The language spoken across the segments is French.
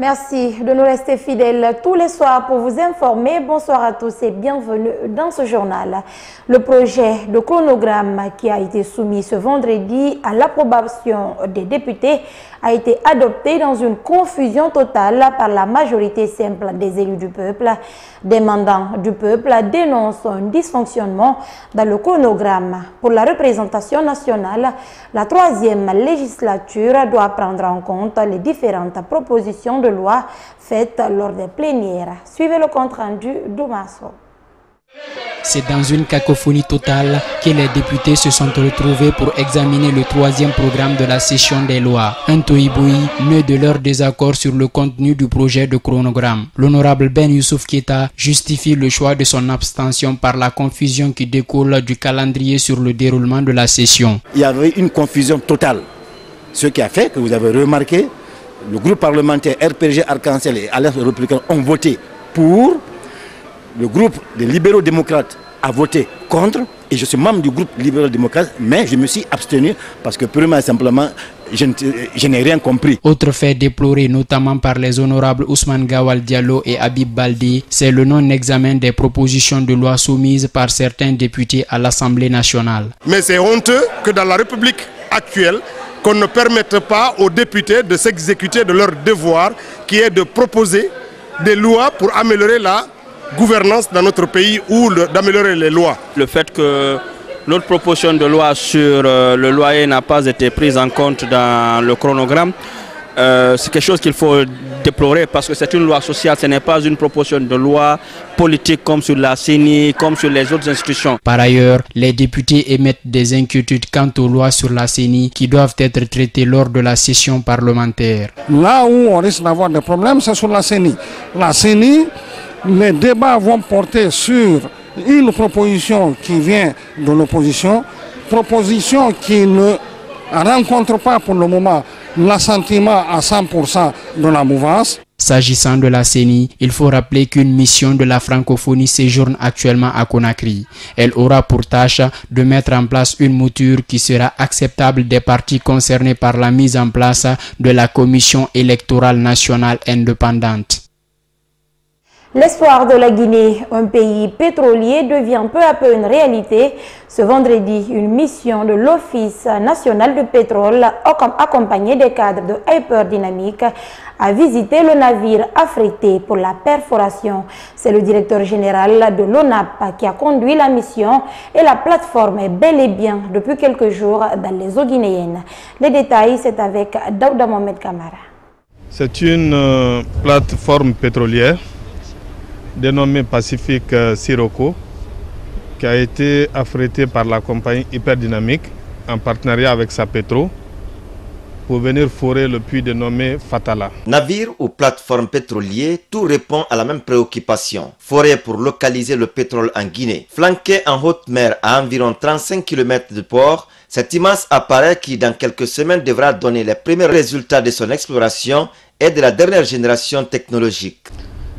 Merci de nous rester fidèles tous les soirs pour vous informer. Bonsoir à tous et bienvenue dans ce journal. Le projet de chronogramme qui a été soumis ce vendredi à l'approbation des députés a été adopté dans une confusion totale par la majorité simple des élus du peuple. Des mandants du peuple dénoncent un dysfonctionnement dans le chronogramme. Pour la représentation nationale, la troisième législature doit prendre en compte les différentes propositions de loi faites lors des plénières. Suivez le compte rendu d'Oumasso. C'est dans une cacophonie totale que les députés se sont retrouvés pour examiner le troisième programme de la session des lois. Un tohubohui né de leur désaccord sur le contenu du projet de chronogramme. L'honorable Ben Youssouf Keita justifie le choix de son abstention par la confusion qui découle du calendrier sur le déroulement de la session. Il y avait une confusion totale. Ce qui a fait que vous avez remarqué, le groupe parlementaire RPG Arc-en-Ciel et Alliance républicaine ont voté pour. Le groupe des libéraux-démocrates a voté contre et je suis membre du groupe libéraux-démocrate, mais je me suis abstenu parce que purement et simplement, je n'ai rien compris. Autre fait déploré notamment par les honorables Ousmane Gawal Diallo et Habib Baldi, c'est le non-examen des propositions de loi soumises par certains députés à l'Assemblée nationale. Mais c'est honteux que dans la République actuelle, qu'on ne permette pas aux députés de s'exécuter de leur devoir qui est de proposer des lois pour améliorer la gouvernance dans notre pays ou d'améliorer les lois. Le fait que notre proposition de loi sur le loyer n'a pas été prise en compte dans le chronogramme, c'est quelque chose qu'il faut déplorer parce que c'est une loi sociale, ce n'est pas une proposition de loi politique comme sur la CENI, comme sur les autres institutions. Par ailleurs, les députés émettent des inquiétudes quant aux lois sur la CENI qui doivent être traitées lors de la session parlementaire. Là où on risque d'avoir des problèmes, c'est sur la CENI. La CENI, les débats vont porter sur une proposition qui vient de l'opposition, proposition qui ne rencontre pas pour le moment l'assentiment à 100% de la mouvance. S'agissant de la CENI, il faut rappeler qu'une mission de la francophonie séjourne actuellement à Conakry. Elle aura pour tâche de mettre en place une mouture qui sera acceptable des partis concernés par la mise en place de la Commission électorale nationale indépendante. L'espoir de la Guinée, un pays pétrolier, devient peu à peu une réalité. Ce vendredi, une mission de l'Office national du pétrole, accompagnée des cadres de Hyperdynamic, a visité le navire affrété pour la perforation. C'est le directeur général de l'ONAP qui a conduit la mission et la plateforme est bel et bien depuis quelques jours dans les eaux guinéennes. Les détails, c'est avec Daouda Mohamed Kamara. C'est une plateforme pétrolière dénommé Pacific Sirocco, qui a été affrété par la compagnie Hyperdynamic en partenariat avec Sapetro pour venir forer le puits dénommé Fatala. Navire ou plateforme pétrolier, tout répond à la même préoccupation. Forer pour localiser le pétrole en Guinée. Flanqué en haute mer à environ 35 km de port, cet immense appareil qui dans quelques semaines devra donner les premiers résultats de son exploration est de la dernière génération technologique.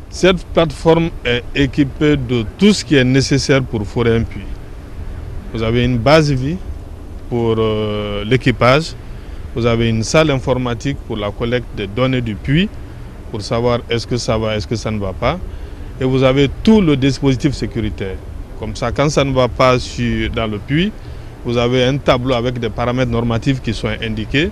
Cette plateforme est équipée de tout ce qui est nécessaire pour forer un puits. Vous avez une base vie pour l'équipage, vous avez une salle informatique pour la collecte des données du puits, pour savoir est-ce que ça va, est-ce que ça ne va pas. Et vous avez tout le dispositif sécuritaire. Comme ça, quand ça ne va pas dans le puits, vous avez un tableau avec des paramètres normatifs qui sont indiqués.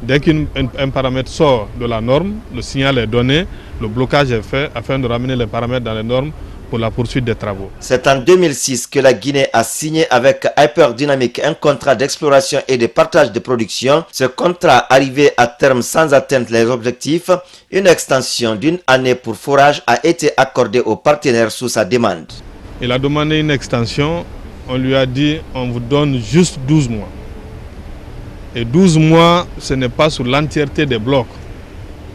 Dès qu'un paramètre sort de la norme, le signal est donné, le blocage est fait afin de ramener les paramètres dans les normes pour la poursuite des travaux. C'est en 2006 que la Guinée a signé avec Hyperdynamic un contrat d'exploration et de partage de production. Ce contrat arrivé à terme sans atteindre les objectifs, une extension d'une année pour forage a été accordée aux partenaires sous sa demande. Il a demandé une extension, on lui a dit on vous donne juste 12 mois. Et 12 mois, ce n'est pas sur l'entièreté des blocs.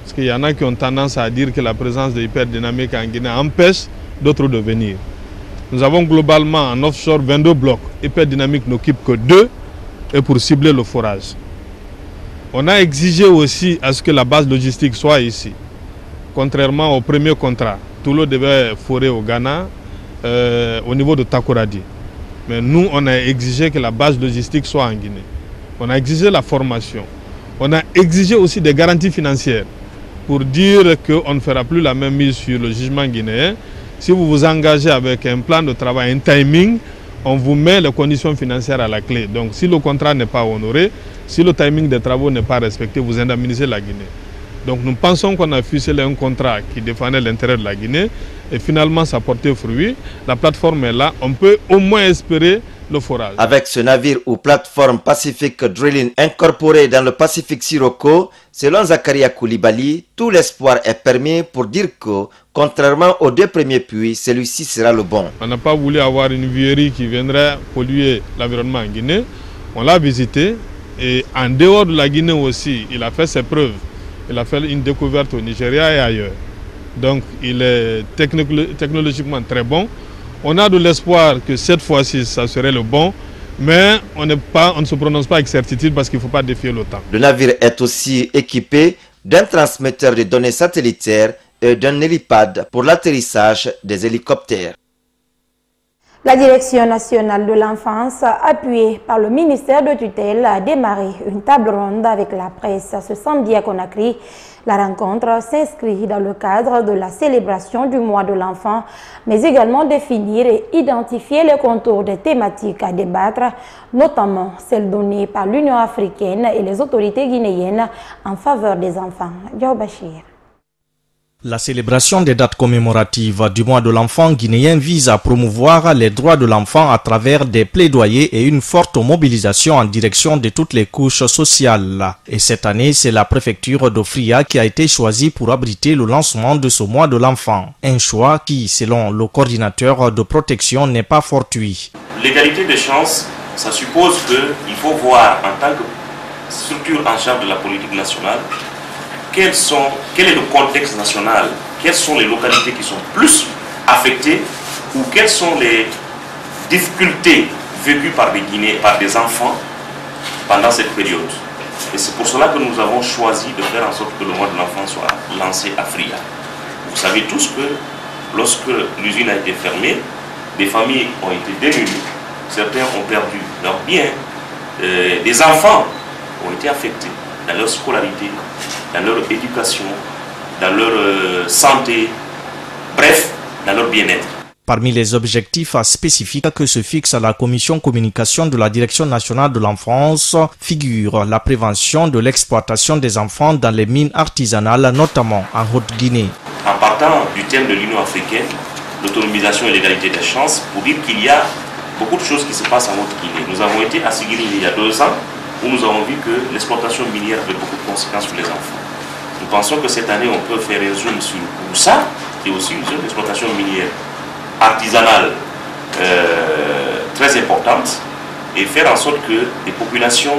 Parce qu'il y en a qui ont tendance à dire que la présence de Hyperdynamic en Guinée empêche d'autres de venir. Nous avons globalement en offshore 22 blocs. Hyperdynamic n'occupe que 2 et pour cibler le forage. On a exigé aussi à ce que la base logistique soit ici. Contrairement au premier contrat, tout l'eau devait forer au Ghana, au niveau de Takoradi. Mais nous, on a exigé que la base logistique soit en Guinée. On a exigé la formation. On a exigé aussi des garanties financières. pour dire qu'on ne fera plus la même mise sur le jugement guinéen. Si vous vous engagez avec un plan de travail, un timing, on vous met les conditions financières à la clé. Donc si le contrat n'est pas honoré, si le timing des travaux n'est pas respecté, vous indemnisez la Guinée. Donc nous pensons qu'on a ficelé un contrat qui défendait l'intérêt de la Guinée et finalement ça a porté fruit. La plateforme est là, on peut au moins espérer le forage. Avec ce navire ou plateforme Pacific Drilling incorporé dans le Pacifique Sirocco, selon Zakaria Koulibaly, tout l'espoir est permis pour dire que, contrairement aux deux premiers puits, celui-ci sera le bon. On n'a pas voulu avoir une vieillerie qui viendrait polluer l'environnement en Guinée. On l'a visité et en dehors de la Guinée aussi, il a fait ses preuves. Il a fait une découverte au Nigeria et ailleurs. Donc il est technologiquement très bon. On a de l'espoir que cette fois-ci, ça serait le bon, mais on ne se prononce pas avec certitude parce qu'il ne faut pas défier le temps. Le navire est aussi équipé d'un transmetteur de données satellitaires et d'un hélipad pour l'atterrissage des hélicoptères. La Direction nationale de l'enfance, appuyée par le ministère de tutelle, a démarré une table ronde avec la presse ce samedi à Conakry. La rencontre s'inscrit dans le cadre de la célébration du mois de l'enfant, mais également définir et identifier les contours des thématiques à débattre, notamment celles données par l'Union africaine et les autorités guinéennes en faveur des enfants. Diao Bachir. La célébration des dates commémoratives du mois de l'enfant guinéen vise à promouvoir les droits de l'enfant à travers des plaidoyers et une forte mobilisation en direction de toutes les couches sociales. Et cette année, c'est la préfecture d'Ofria qui a été choisie pour abriter le lancement de ce mois de l'enfant. Un choix qui, selon le coordinateur de protection, n'est pas fortuit. L'égalité des chances, ça suppose qu'il faut voir en tant que structure en charge de la politique nationale, quel est le contexte national, quelles sont les localités qui sont plus affectées ou quelles sont les difficultés vécues par des enfants pendant cette période. Et c'est pour cela que nous avons choisi de faire en sorte que le mois de l'enfant soit lancé à Fria. Vous savez tous que lorsque l'usine a été fermée, des familles ont été démunies, certains ont perdu leurs biens, des enfants ont été affectés dans leur scolarité, dans leur éducation, dans leur santé, bref, dans leur bien-être. Parmi les objectifs spécifiques que se fixe la Commission communication de la Direction nationale de l'enfance figure la prévention de l'exploitation des enfants dans les mines artisanales, notamment en Haute-Guinée. En partant du thème de l'Union africaine, l'autonomisation et l'égalité des chances, pour dire qu'il y a beaucoup de choses qui se passent en Haute-Guinée. Nous avons été à Sigiri il y a 2 ans, où nous avons vu que l'exploitation minière avait beaucoup de conséquences sur les enfants. Nous pensons que cette année, on peut faire un zoom sur ça, et aussi une zone d'exploitation minière artisanale très importante, et faire en sorte que les populations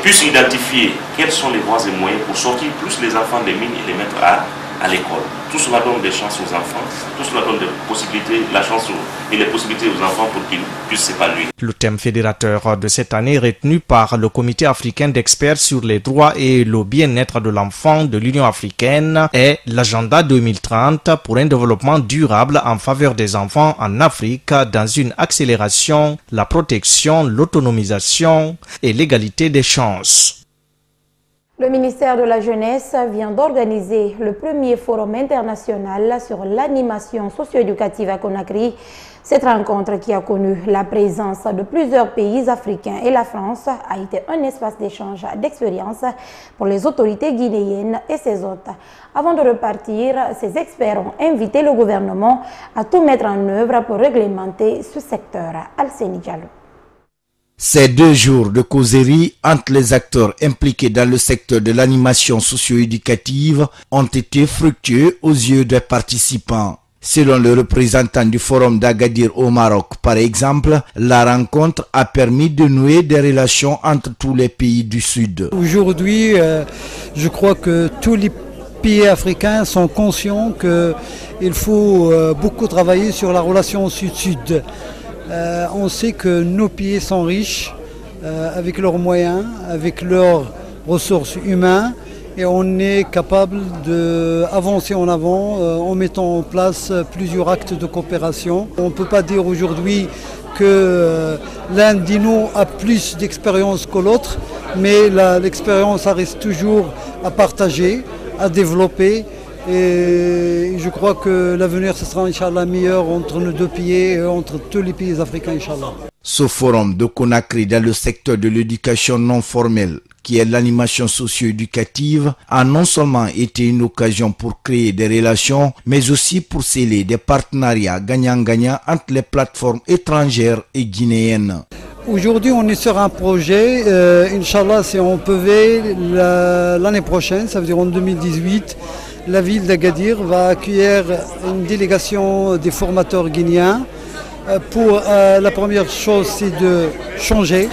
puissent identifier quelles sont les voies et moyens pour sortir plus les enfants des mines et les mettre à l'école. Tout cela donne des chances aux enfants, tout cela donne des possibilités, la chance et les possibilités aux enfants pour qu'ils puissent s'épanouir. Le thème fédérateur de cette année retenu par le Comité africain d'experts sur les droits et le bien-être de l'enfant de l'Union africaine est l'agenda 2030 pour un développement durable en faveur des enfants en Afrique dans une accélération, la protection, l'autonomisation et l'égalité des chances. Le ministère de la Jeunesse vient d'organiser le premier forum international sur l'animation socio-éducative à Conakry. Cette rencontre, qui a connu la présence de plusieurs pays africains et la France, a été un espace d'échange d'expériences pour les autorités guinéennes et ses hôtes. Avant de repartir, ces experts ont invité le gouvernement à tout mettre en œuvre pour réglementer ce secteur. Alceni Diallo. Ces 2 jours de causerie entre les acteurs impliqués dans le secteur de l'animation socio-éducative ont été fructueux aux yeux des participants. Selon le représentant du Forum d'Agadir au Maroc, par exemple, la rencontre a permis de nouer des relations entre tous les pays du Sud. Aujourd'hui, je crois que tous les pays africains sont conscients qu'il faut beaucoup travailler sur la relation Sud-Sud. On sait que nos pays sont riches avec leurs moyens, avec leurs ressources humaines, et on est capable d'avancer en avant en mettant en place plusieurs actes de coopération. On ne peut pas dire aujourd'hui que l'un de nous a plus d'expérience que l'autre, mais l'expérience reste toujours à partager. à développer. Et je crois que l'avenir, ce sera, Inch'Allah, meilleur entre nos deux pays et entre tous les pays africains, Inch'Allah. Ce forum de Conakry dans le secteur de l'éducation non formelle, qui est l'animation socio-éducative, a non seulement été une occasion pour créer des relations, mais aussi pour sceller des partenariats gagnant-gagnant entre les plateformes étrangères et guinéennes. Aujourd'hui, on est sur un projet, Inch'Allah, si on peut, l'année prochaine, ça veut dire en 2018, la ville d'Agadir va accueillir une délégation des formateurs guinéens. Pour la première chose, c'est de changer,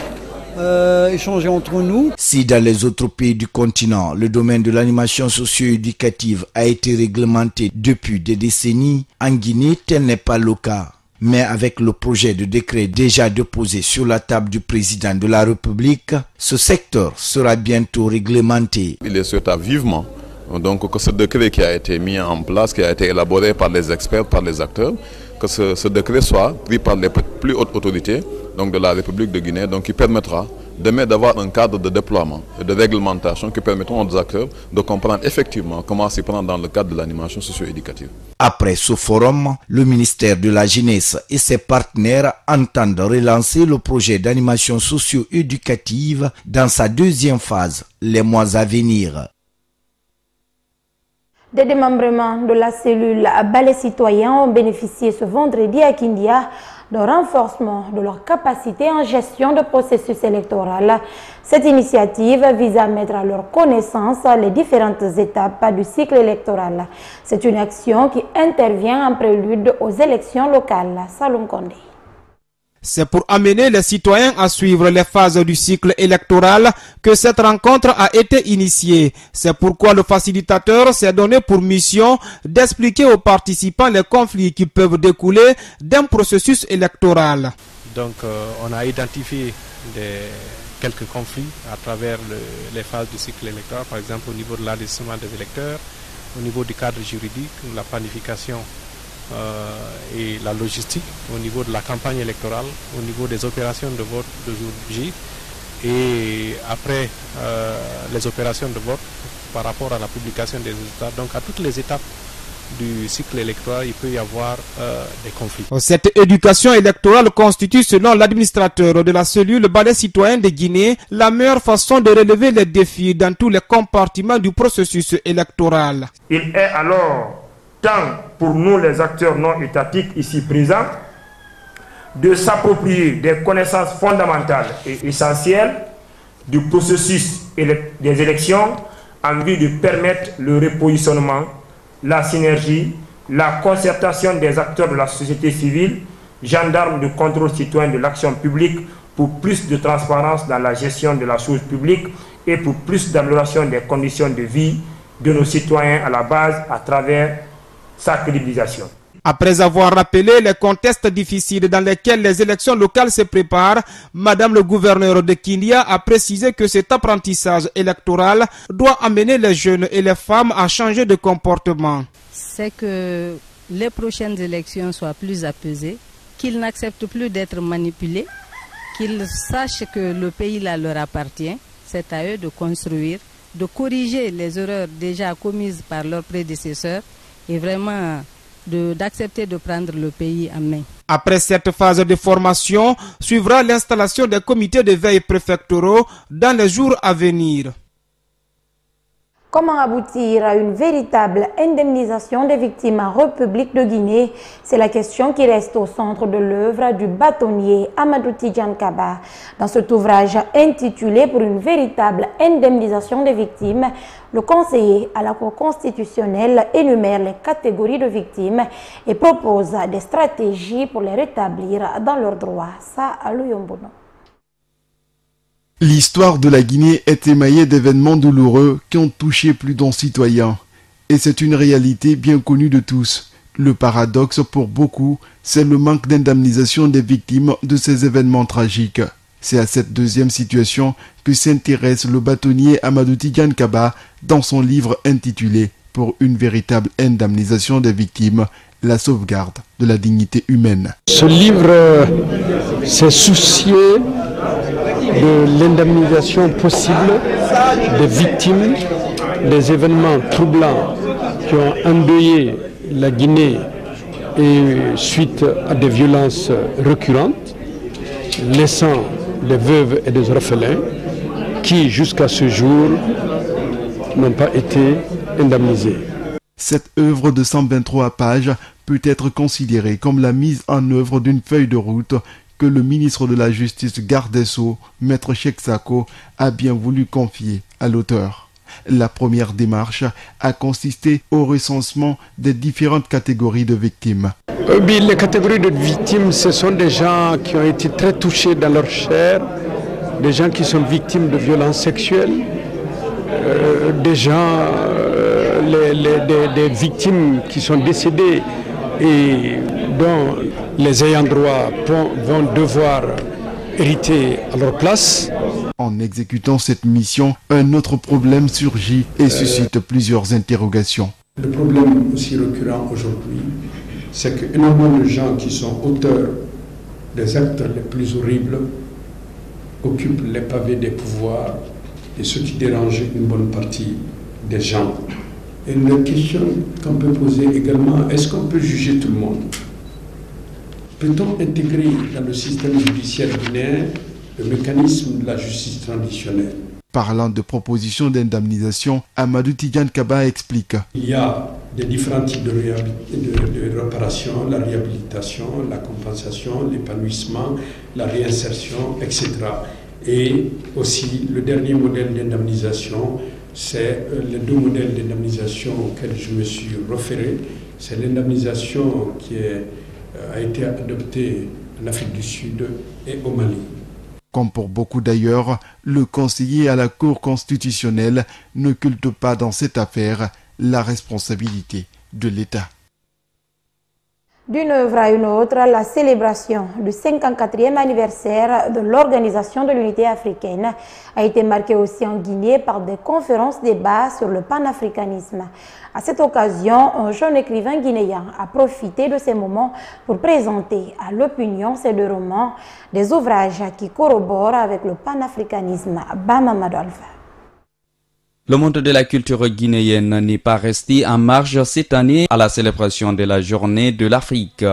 échanger entre nous. Si dans les autres pays du continent, le domaine de l'animation socio-éducative a été réglementé depuis des décennies, en Guinée, tel n'est pas le cas. Mais avec le projet de décret déjà déposé sur la table du président de la République, ce secteur sera bientôt réglementé. Il souhaite vivement donc que ce décret qui a été mis en place, qui a été élaboré par les experts, par les acteurs, que ce décret soit pris par les plus hautes autorités donc de la République de Guinée, donc qui permettra demain d'avoir un cadre de déploiement et de réglementation qui permettront aux acteurs de comprendre effectivement comment s'y prendre dans le cadre de l'animation socio-éducative. Après ce forum, le ministère de la Jeunesse et ses partenaires entendent relancer le projet d'animation socio-éducative dans sa deuxième phase, les mois à venir. Des démembrements de la cellule Balai Citoyen ont bénéficié ce vendredi à Kindia d'un renforcement de leur capacité en gestion de processus électoral. Cette initiative vise à mettre à leur connaissance les différentes étapes du cycle électoral. C'est une action qui intervient en prélude aux élections locales. Salom Kondé. C'est pour amener les citoyens à suivre les phases du cycle électoral que cette rencontre a été initiée. C'est pourquoi le facilitateur s'est donné pour mission d'expliquer aux participants les conflits qui peuvent découler d'un processus électoral. Donc on a identifié quelques conflits à travers les phases du cycle électoral, par exemple au niveau de l'enregistrement des électeurs, au niveau du cadre juridique, la planification et la logistique, au niveau de la campagne électorale, au niveau des opérations de vote de jour J, et après les opérations de vote par rapport à la publication des résultats. Donc à toutes les étapes du cycle électoral, il peut y avoir des conflits. Cette éducation électorale constitue, selon l'administrateur de la cellule Balai Citoyen de Guinée, la meilleure façon de relever les défis dans tous les compartiments du processus électoral. Il est alors temps pour nous les acteurs non étatiques ici présents de s'approprier des connaissances fondamentales et essentielles du processus des élections en vue de permettre le repositionnement, la synergie, la concertation des acteurs de la société civile, gendarmes de contrôle citoyen de l'action publique pour plus de transparence dans la gestion de la chose publique et pour plus d'amélioration des conditions de vie de nos citoyens à la base à travers sa crédibilisation. Après avoir rappelé les contextes difficiles dans lesquels les élections locales se préparent, Madame le gouverneur de Kindia a précisé que cet apprentissage électoral doit amener les jeunes et les femmes à changer de comportement. C'est que les prochaines élections soient plus apaisées, qu'ils n'acceptent plus d'être manipulés, qu'ils sachent que le pays là leur appartient. C'est à eux de construire, de corriger les erreurs déjà commises par leurs prédécesseurs et vraiment d'accepter de prendre le pays en main. Après cette phase de formation, suivra l'installation des comités de veille préfectoraux dans les jours à venir. Comment aboutir à une véritable indemnisation des victimes en République de Guinée? C'est la question qui reste au centre de l'œuvre du bâtonnier Amadou Tidjane Kaba. Dans cet ouvrage intitulé « Pour une véritable indemnisation des victimes », le conseiller à la Cour constitutionnelle énumère les catégories de victimes et propose des stratégies pour les rétablir dans leurs droits. Ça, à l'Ouyombono. L'histoire de la Guinée est émaillée d'événements douloureux qui ont touché plus d'un citoyen. Et c'est une réalité bien connue de tous. Le paradoxe pour beaucoup, c'est le manque d'indemnisation des victimes de ces événements tragiques. C'est à cette deuxième situation que s'intéresse le bâtonnier Amadou Tidjane Kaba dans son livre intitulé « Pour une véritable indemnisation des victimes, la sauvegarde de la dignité humaine ». Ce livre s'est soucié de l'indemnisation possible des victimes des événements troublants qui ont endeuillé la Guinée et suite à des violences récurrentes, laissant des veuves et des orphelins qui, jusqu'à ce jour, n'ont pas été indemnisés. Cette œuvre de 123 pages peut être considérée comme la mise en œuvre d'une feuille de route que le ministre de la Justice, garde des Sceaux, Maître Cheikh Sako, a bien voulu confier à l'auteur. La première démarche a consisté au recensement des différentes catégories de victimes. Les catégories de victimes, ce sont des gens qui ont été très touchés dans leur chair, des gens qui sont victimes de violences sexuelles, des gens, des victimes qui sont décédées et dont les ayants droit vont devoir hériter à leur place. En exécutant cette mission, un autre problème surgit et suscite plusieurs interrogations. Le problème aussi récurrent aujourd'hui, c'est qu'énormément de gens qui sont auteurs des actes les plus horribles occupent les pavés des pouvoirs et ce qui dérange une bonne partie des gens. Et la question qu'on peut poser également, est-ce qu'on peut juger tout le monde? Peut-on intégrer dans le système judiciaire guinéen le mécanisme de la justice traditionnelle? Parlant de propositions d'indemnisation, Amadou Tidiane Kaba explique. Il y a des différents types de réparation, la réhabilitation, la compensation, l'épanouissement, la réinsertion, etc. Et aussi le dernier modèle d'indemnisation, c'est les deux modèles d'indemnisation auxquels je me suis référé. C'est l'indemnisation qui a été adoptée en Afrique du Sud et au Mali. Comme pour beaucoup d'ailleurs, le conseiller à la Cour constitutionnelle n'occulte pas dans cette affaire la responsabilité de l'État. D'une œuvre à une autre, la célébration du 54e anniversaire de l'Organisation de l'Unité africaine a été marquée aussi en Guinée par des conférences-débats sur le panafricanisme. À cette occasion, un jeune écrivain guinéen a profité de ces moments pour présenter à l'opinion ses deux romans, des ouvrages qui corroborent avec le panafricanisme. Bama Madolfa. Le monde de la culture guinéenne n'est pas resté en marge cette année à la célébration de la journée de l'Afrique.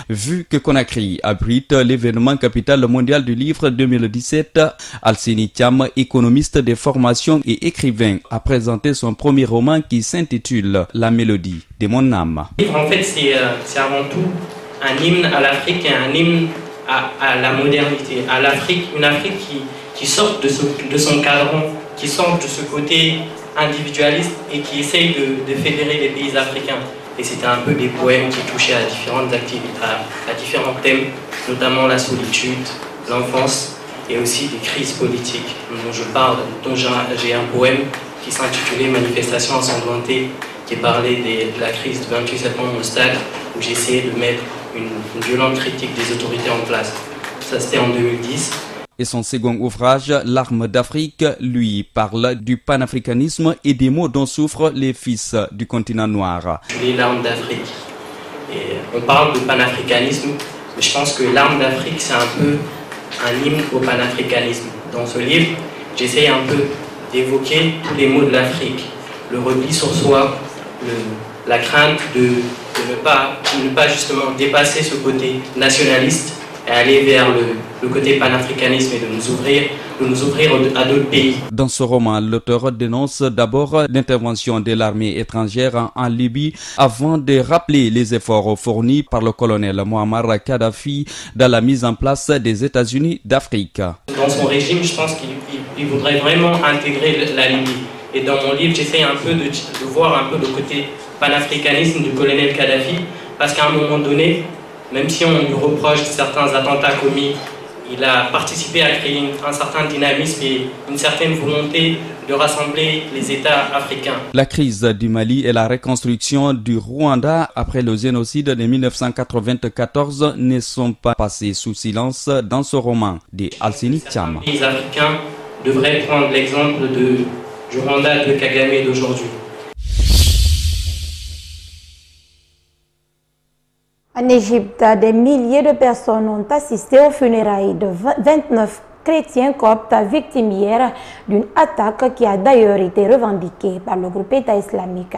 Vu que Conakry abrite l'événement capital mondial du livre 2017, Alseni Thiam, économiste de formation et écrivain, a présenté son premier roman qui s'intitule La mélodie de mon âme. En fait, c'est avant tout un hymne à l'Afrique et un hymne à la modernité, à l'Afrique, une Afrique qui sort de son cadran, qui sort de ce côté individualiste et qui essaye de fédérer les pays africains. Et c'était un peu des poèmes qui touchaient à différentes activités, à différents thèmes, notamment la solitude, l'enfance et aussi des crises politiques dont je parle, dont j'ai un poème qui s'intitulait Manifestation ensanglantée, qui parlait de la crise du 28 septembre au Stade, où j'essayais de mettre une violente critique des autorités en place. Ça, c'était en 2010. Et son second ouvrage, L'arme d'Afrique, lui parle du panafricanisme et des maux dont souffrent les fils du continent noir. L'arme d'Afrique. Et on parle de panafricanisme, mais je pense que l'arme d'Afrique, c'est un peu un hymne au panafricanisme. Dans ce livre, j'essaye un peu d'évoquer tous les maux de l'Afrique. Le repli sur soi, la crainte de ne pas justement dépasser ce côté nationaliste et aller vers le côté panafricanisme et de nous ouvrir à d'autres pays. Dans ce roman, l'auteur dénonce d'abord l'intervention de l'armée étrangère en Libye avant de rappeler les efforts fournis par le colonel Muammar Kadhafi dans la mise en place des États-Unis d'Afrique. Dans son régime, je pense qu'il voudrait vraiment intégrer la Libye. Et dans mon livre, j'essaie un peu de voir un peu le côté panafricanisme du colonel Kadhafi, parce qu'à un moment donné, même si on lui reproche certains attentats commis, il a participé à créer un certain dynamisme et une certaine volonté de rassembler les États africains. La crise du Mali et la reconstruction du Rwanda après le génocide de 1994 ne sont pas passées sous silence dans ce roman de Alseni Thiam. Les Africains devraient prendre l'exemple du Rwanda de Kagame d'aujourd'hui. En Égypte, des milliers de personnes ont assisté aux funérailles de 29 chrétiens coptes victimes hier d'une attaque qui a d'ailleurs été revendiquée par le groupe État islamique.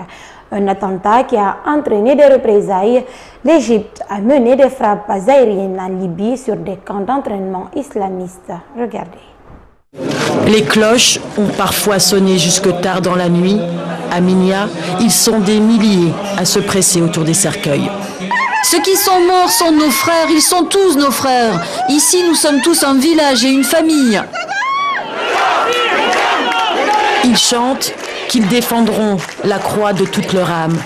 Un attentat qui a entraîné des représailles. L'Égypte a mené des frappes aériennes en Libye sur des camps d'entraînement islamistes. Regardez. Les cloches ont parfois sonné jusque tard dans la nuit. À Minya, ils sont des milliers à se presser autour des cercueils. Ceux qui sont morts sont nos frères, ils sont tous nos frères. Ici, nous sommes tous un village et une famille. Ils chantent qu'ils défendront la croix de toute leur âme.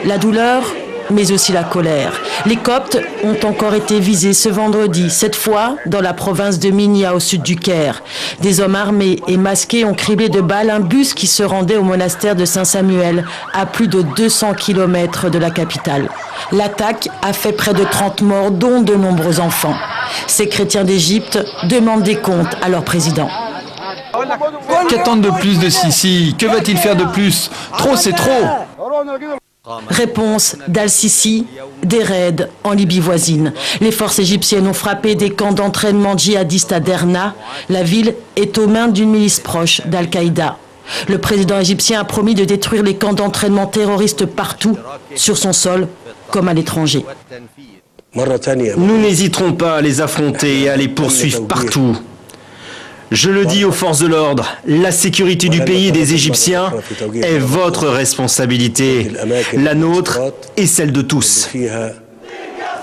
La douleur, mais aussi la colère. Les Coptes ont encore été visés ce vendredi, cette fois dans la province de Minya au sud du Caire. Des hommes armés et masqués ont criblé de balles un bus qui se rendait au monastère de Saint-Samuel, à plus de 200 km de la capitale. L'attaque a fait près de 30 morts, dont de nombreux enfants. Ces chrétiens d'Égypte demandent des comptes à leur président. Qu'attendre de plus de Sisi? Que va-t-il faire de plus? Trop, c'est trop. Réponse d'Al-Sisi, des raids en Libye voisine. Les forces égyptiennes ont frappé des camps d'entraînement djihadistes à Derna. La ville est aux mains d'une milice proche d'Al-Qaïda. Le président égyptien a promis de détruire les camps d'entraînement terroristes partout, sur son sol comme à l'étranger. Nous n'hésiterons pas à les affronter et à les poursuivre partout. Je le dis aux forces de l'ordre, la sécurité du pays et des Égyptiens est votre responsabilité, la nôtre et celle de tous.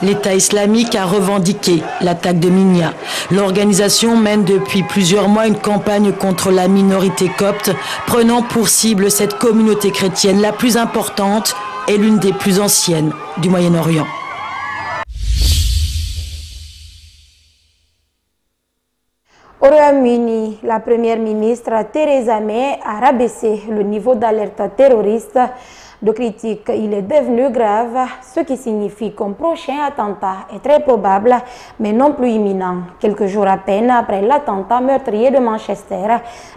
L'État islamique a revendiqué l'attaque de Minya. L'organisation mène depuis plusieurs mois une campagne contre la minorité copte, prenant pour cible cette communauté chrétienne la plus importante et l'une des plus anciennes du Moyen-Orient. Au Royaume-Uni, la première ministre Theresa May a rabaissé le niveau d'alerte terroriste. De critique, il est devenu grave, ce qui signifie qu'un prochain attentat est très probable, mais non plus imminent. Quelques jours à peine après l'attentat meurtrier de Manchester,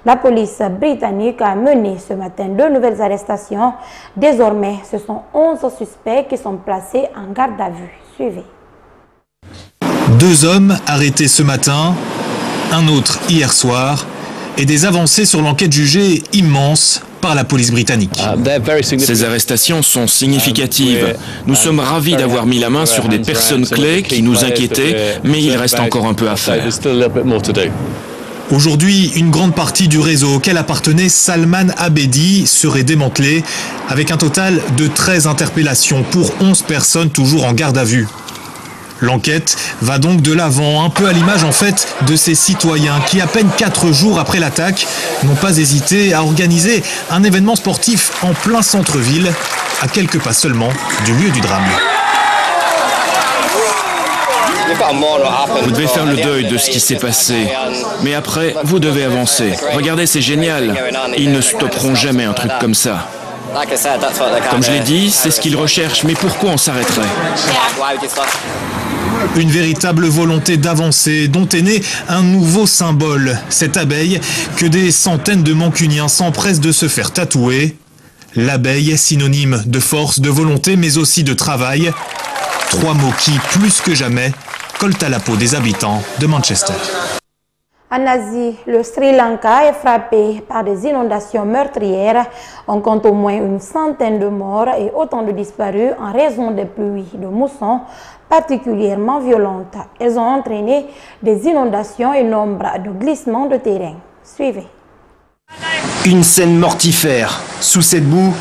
la police britannique a mené ce matin 2 nouvelles arrestations. Désormais, ce sont 11 suspects qui sont placés en garde à vue. Suivez. 2 hommes arrêtés ce matin, un autre hier soir, et des avancées sur l'enquête jugée immense par la police britannique. Ces arrestations sont significatives. Nous sommes ravis d'avoir mis la main sur des personnes clés qui nous inquiétaient, mais il reste encore un peu à faire. Aujourd'hui, une grande partie du réseau auquel appartenait Salman Abedi serait démantelée, avec un total de 13 interpellations pour 11 personnes toujours en garde à vue. L'enquête va donc de l'avant, un peu à l'image en fait de ces citoyens qui, à peine 4 jours après l'attaque, n'ont pas hésité à organiser un événement sportif en plein centre-ville, à quelques pas seulement du lieu du drame. Vous devez faire le deuil de ce qui s'est passé, mais après, vous devez avancer. Regardez, c'est génial. Ils ne stopperont jamais un truc comme ça. Comme je l'ai dit, c'est ce qu'ils recherchent, mais pourquoi on s'arrêterait ? Une véritable volonté d'avancer dont est né un nouveau symbole, cette abeille que des centaines de Mancuniens s'empressent de se faire tatouer. L'abeille, synonyme de force, de volonté, mais aussi de travail. 3 mots qui, plus que jamais, collent à la peau des habitants de Manchester. En Asie, le Sri Lanka est frappé par des inondations meurtrières. On compte au moins une centaine de morts et autant de disparus en raison des pluies de mousson particulièrement violentes. Elles ont entraîné des inondations et nombre de glissements de terrain. Suivez. Une scène mortifère. Sous cette boue,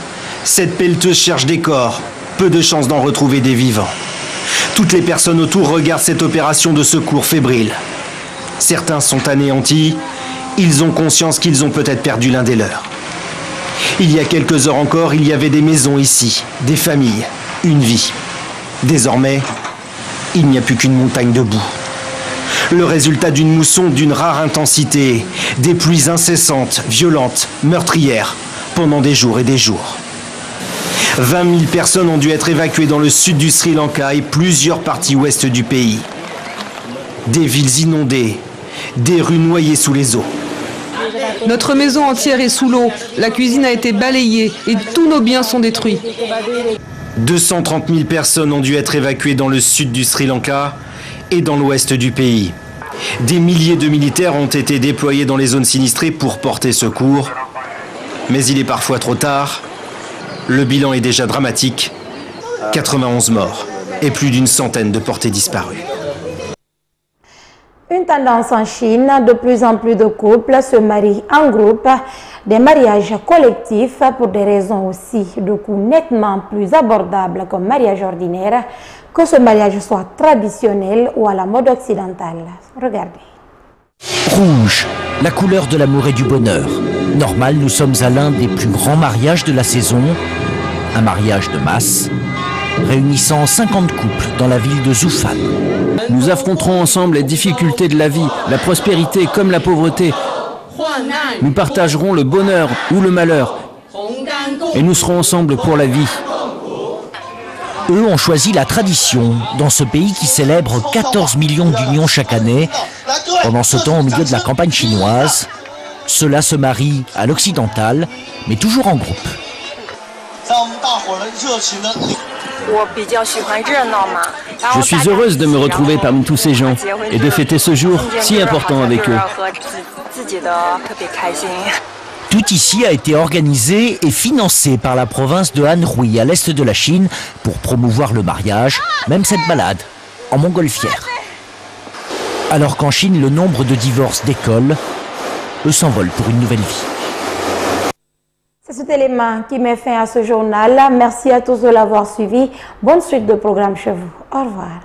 cette pelleteuse cherche des corps. Peu de chances d'en retrouver des vivants. Toutes les personnes autour regardent cette opération de secours fébrile. Certains sont anéantis, ils ont conscience qu'ils ont peut-être perdu l'un des leurs. Il y a quelques heures encore, il y avait des maisons ici, des familles, une vie. Désormais, il n'y a plus qu'une montagne de boue. Le résultat d'une mousson d'une rare intensité, des pluies incessantes, violentes, meurtrières, pendant des jours et des jours. 20 000 personnes ont dû être évacuées dans le sud du Sri Lanka et plusieurs parties ouest du pays. Des villes inondées, des rues noyées sous les eaux. Notre maison entière est sous l'eau, la cuisine a été balayée et tous nos biens sont détruits. 230 000 personnes ont dû être évacuées dans le sud du Sri Lanka et dans l'ouest du pays. Des milliers de militaires ont été déployés dans les zones sinistrées pour porter secours. Mais il est parfois trop tard. Le bilan est déjà dramatique. 91 morts et plus d'une centaine de portées disparues. Une tendance en Chine, de plus en plus de couples se marient en groupe, des mariages collectifs pour des raisons aussi de coûts nettement plus abordables qu'un mariage ordinaire, que ce mariage soit traditionnel ou à la mode occidentale. Regardez. Rouge, la couleur de l'amour et du bonheur. Normal, nous sommes à l'un des plus grands mariages de la saison, un mariage de masse, réunissant 50 couples dans la ville de Zhoufan. Nous affronterons ensemble les difficultés de la vie, la prospérité comme la pauvreté. Nous partagerons le bonheur ou le malheur. Et nous serons ensemble pour la vie. Eux ont choisi la tradition dans ce pays qui célèbre 14 millions d'unions chaque année. Pendant ce temps, au milieu de la campagne chinoise, ceux-là se marient à l'occidental, mais toujours en groupe. Je suis heureuse de me retrouver parmi tous ces gens et de fêter ce jour si important avec eux. Tout ici a été organisé et financé par la province de Anhui, à l'est de la Chine, pour promouvoir le mariage, même cette balade, en montgolfière. Alors qu'en Chine, le nombre de divorces décolle, eux s'envolent pour une nouvelle vie. C'est cet élément qui met fin à ce journal. Merci à tous de l'avoir suivi. Bonne suite de programme chez vous. Au revoir.